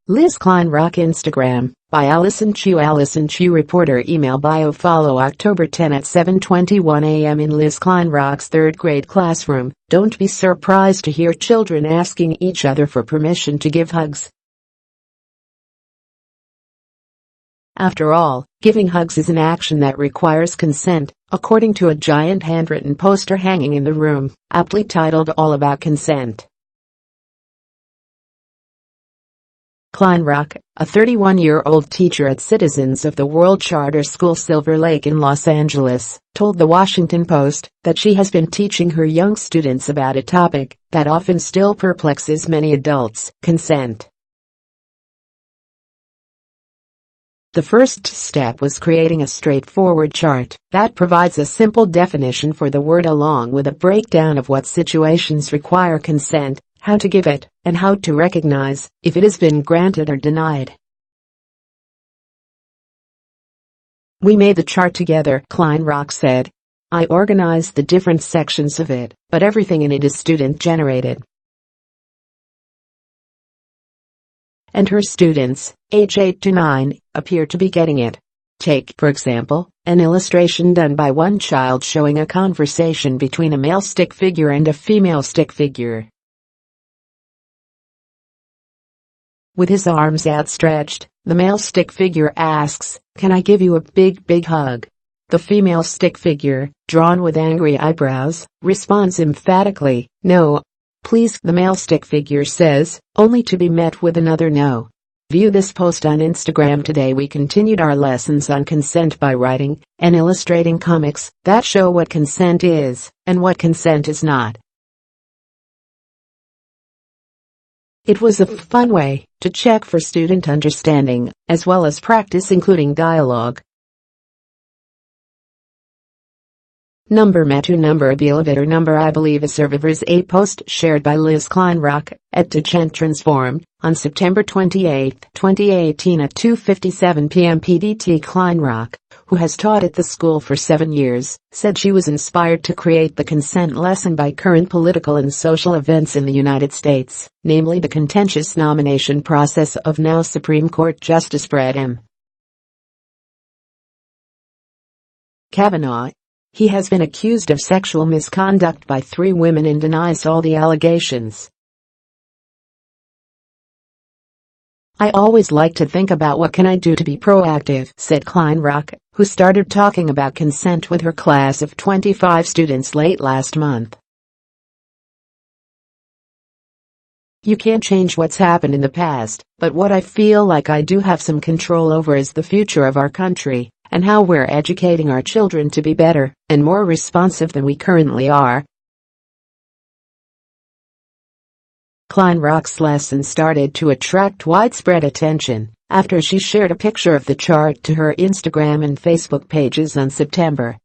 Liz Kleinrock Instagram, by Allison Chu reporter email bio follow October 10 at 7:21 a.m. in Liz Kleinrock's third grade classroom. Don't be surprised to hear children asking each other for permission to give hugs. After all, giving hugs is an action that requires consent, according to a giant handwritten poster hanging in the room, aptly titled All About Consent. Kleinrock, a 31-year-old teacher at Citizens of the World Charter School Silver Lake in Los Angeles, told The Washington Post that she has been teaching her young students about a topic that often still perplexes many adults: consent. The first step was creating a straightforward chart that provides a simple definition for the word along with a breakdown of what situations require consent, how to give it, and how to recognize if it has been granted or denied. "We made the chart together," Kleinrock said. "I organized the different sections of it, but everything in it is student-generated." And her students, age 8 to 9, appear to be getting it. Take, for example, an illustration done by one child showing a conversation between a male stick figure and a female stick figure. With his arms outstretched, the male stick figure asks, "Can I give you a big hug?" The female stick figure, drawn with angry eyebrows, responds emphatically, "No, please." The male stick figure says, only to be met with another no. View this post on Instagram today. We continued our lessons on consent by writing and illustrating comics that show what consent is and what consent is not. It was a fun way to check for student understanding, as well as practice including dialogue. Number Metu number Abilavitter number I believe a survivors. A post shared by Liz Kleinrock at Transform on September 28, 2018 at 2:57 p.m. PDT. Kleinrock, who has taught at the school for 7 years, said she was inspired to create the consent lesson by current political and social events in the United States, namely the contentious nomination process of now Supreme Court Justice Brett M. Kavanaugh. He has been accused of sexual misconduct by 3 women and denies all the allegations. "I always like to think about what can I do to be proactive," said Kleinrock, who started talking about consent with her class of 25 students late last month. "You can't change what's happened in the past, but what I feel like I do have some control over is the future of our country, and how we're educating our children to be better and more responsive than we currently are." Kleinrock's lesson started to attract widespread attention after she shared a picture of the chart to her Instagram and Facebook pages on September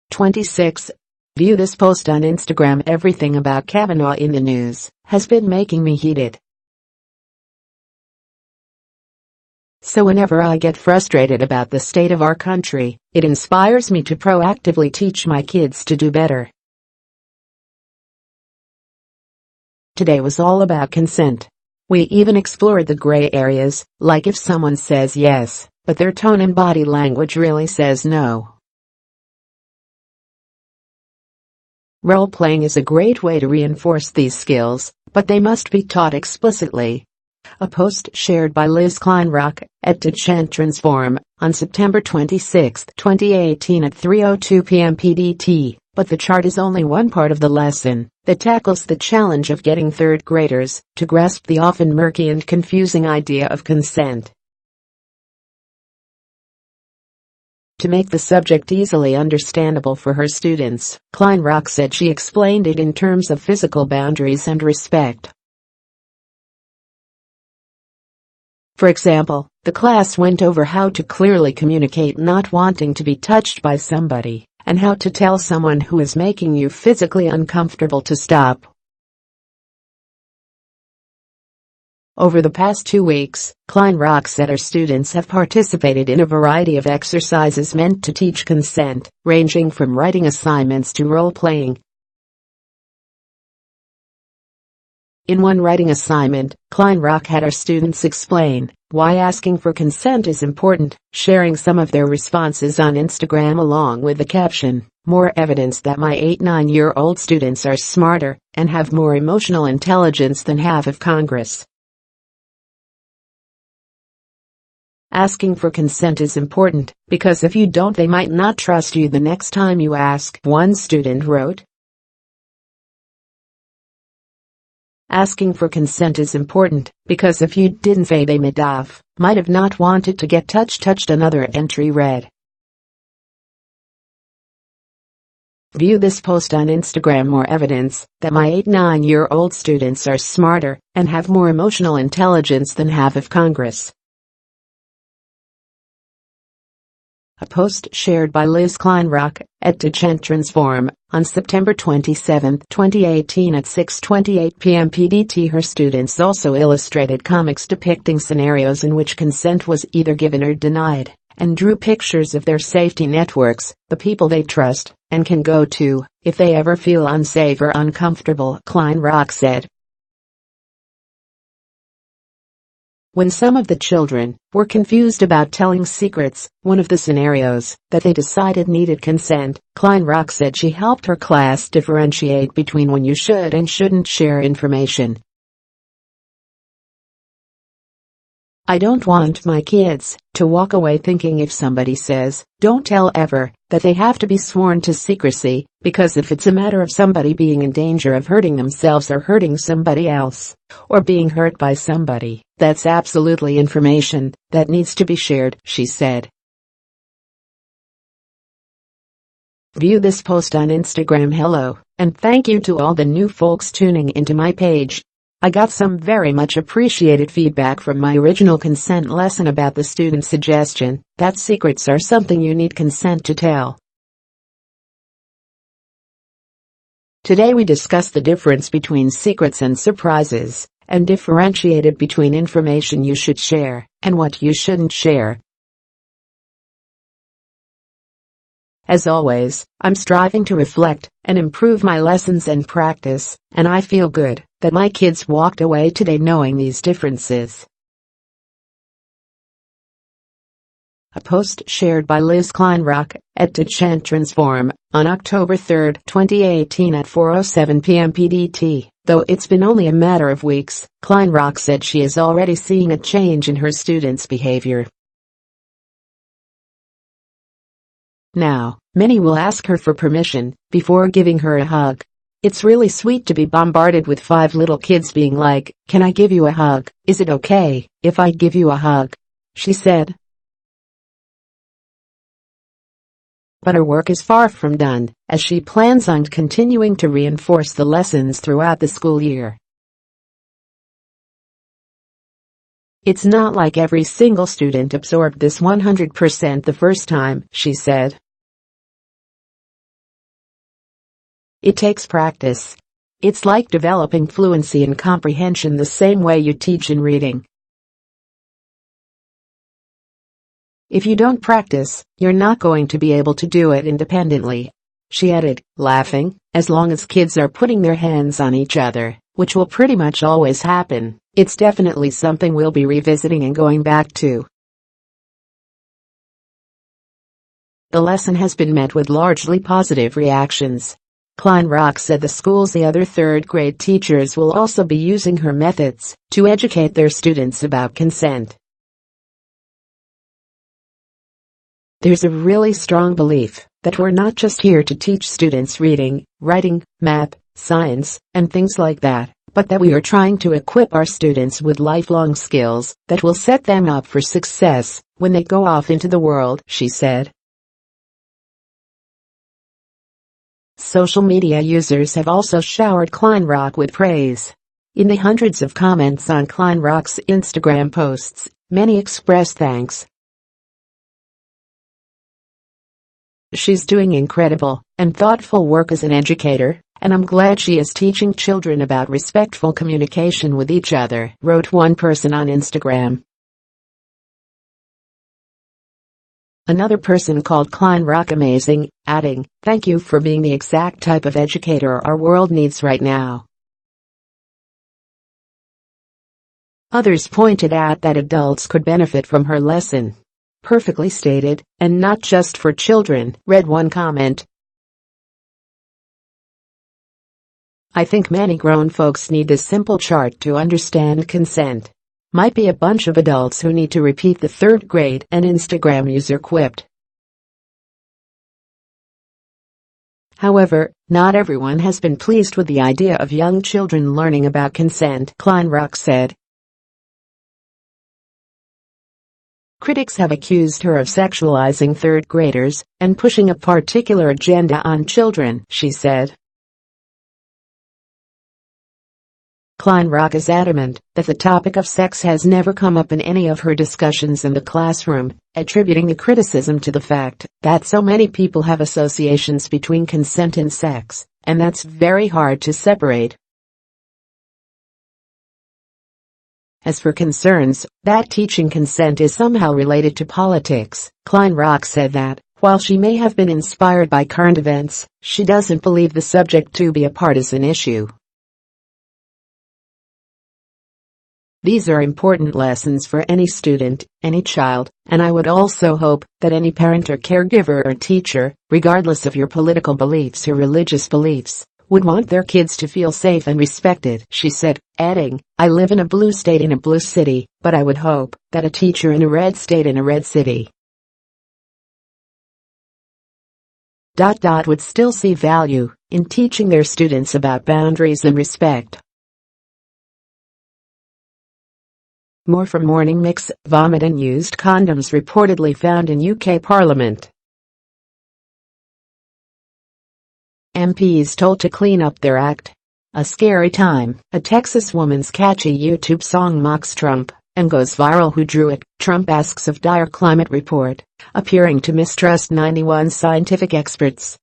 26. View this post on Instagram. Everything about Kavanaugh in the news has been making me heated. So whenever I get frustrated about the state of our country, it inspires me to proactively teach my kids to do better. Today was all about consent. We even explored the gray areas, like if someone says yes, but their tone and body language really says no. Role-playing is a great way to reinforce these skills, but they must be taught explicitly. A post shared by Liz Kleinrock at Transform on September 26, 2018 at 3:02 p.m. PDT, but the chart is only one part of the lesson that tackles the challenge of getting third graders to grasp the often murky and confusing idea of consent. To make the subject easily understandable for her students, Kleinrock said she explained it in terms of physical boundaries and respect. For example, the class went over how to clearly communicate not wanting to be touched by somebody, and how to tell someone who is making you physically uncomfortable to stop. Over the past 2 weeks, Kleinrock said her students have participated in a variety of exercises meant to teach consent, ranging from writing assignments to role-playing. In one writing assignment, Kleinrock had her students explain why asking for consent is important, sharing some of their responses on Instagram along with the caption, "More evidence that my 8-9-year-old students are smarter and have more emotional intelligence than half of Congress." Asking for consent is important, because if you don't they might not trust you the next time you ask, one student wrote. Asking for consent is important, because if you didn't they might have not wanted to get touched, another entry read. View this post on Instagram. More evidence that my 8-9-year-old students are smarter and have more emotional intelligence than half of Congress. A post shared by Liz Kleinrock at Transform on September 27, 2018 at 6:28 p.m. PDT. Her students also illustrated comics depicting scenarios in which consent was either given or denied, and drew pictures of their safety networks, the people they trust and can go to if they ever feel unsafe or uncomfortable, Kleinrock said. When some of the children were confused about telling secrets, one of the scenarios that they decided needed consent, Kleinrock said she helped her class differentiate between when you should and shouldn't share information. I don't want my kids to walk away thinking if somebody says, "Don't tell ever," that they have to be sworn to secrecy, because if it's a matter of somebody being in danger of hurting themselves or hurting somebody else, or being hurt by somebody, that's absolutely information that needs to be shared, she said. View this post on Instagram. Hello, and thank you to all the new folks tuning into my page. I got some very much appreciated feedback from my original consent lesson about the student suggestion that secrets are something you need consent to tell. Today we discussed the difference between secrets and surprises, and differentiated between information you should share and what you shouldn't share. As always, I'm striving to reflect and improve my lessons and practice, and I feel good that my kids walked away today knowing these differences. A post shared by Liz Kleinrock at Transform on October 3, 2018 at 4:07 p.m. PDT. Though it's been only a matter of weeks, Kleinrock said she is already seeing a change in her students' behavior. Now, many will ask her for permission before giving her a hug. It's really sweet to be bombarded with 5 little kids being like, "Can I give you a hug? Is it okay if I give you a hug?" she said. But her work is far from done, as she plans on continuing to reinforce the lessons throughout the school year. It's not like every single student absorbed this 100% the first time, she said. It takes practice. It's like developing fluency and comprehension the same way you teach in reading. If you don't practice, you're not going to be able to do it independently, she added, laughing. As long as kids are putting their hands on each other, which will pretty much always happen, it's definitely something we'll be revisiting and going back to. The lesson has been met with largely positive reactions. Kleinrock said the school's other third-grade teachers will also be using her methods to educate their students about consent. There's a really strong belief that we're not just here to teach students reading, writing, math, science, and things like that, but that we are trying to equip our students with lifelong skills that will set them up for success when they go off into the world, she said. Social media users have also showered Kleinrock with praise. In the hundreds of comments on Kleinrock's Instagram posts, many expressed thanks. She's doing incredible and thoughtful work as an educator, And I'm glad she is teaching children about respectful communication with each other, wrote one person on Instagram. Another person called Kleinrock amazing, adding, "Thank you for being the exact type of educator our world needs right now." Others pointed out that adults could benefit from her lesson. "Perfectly stated, and not just for children," read one comment. "I think many grown folks need this simple chart to understand consent. Might be a bunch of adults who need to repeat the third grade," an Instagram user quipped. However, not everyone has been pleased with the idea of young children learning about consent, Kleinrock said. Critics have accused her of sexualizing third graders and pushing a particular agenda on children, she said. Kleinrock is adamant that the topic of sex has never come up in any of her discussions in the classroom, attributing the criticism to the fact that so many people have associations between consent and sex, and that's very hard to separate. As for concerns that teaching consent is somehow related to politics, Kleinrock said that, while she may have been inspired by current events, she doesn't believe the subject to be a partisan issue. "These are important lessons for any student, any child, and I would also hope that any parent or caregiver or teacher, regardless of your political beliefs or religious beliefs, would want their kids to feel safe and respected," she said, adding, "I live in a blue state in a blue city, but I would hope that a teacher in a red state in a red city would still see value in teaching their students about boundaries and respect." More from Morning Mix. Vomit and used condoms reportedly found in UK Parliament. MPs told to clean up their act. A scary time. A Texas woman's catchy YouTube song mocks Trump and goes viral. Who drew it? Trump asks of dire climate report, appearing to mistrust 91 scientific experts.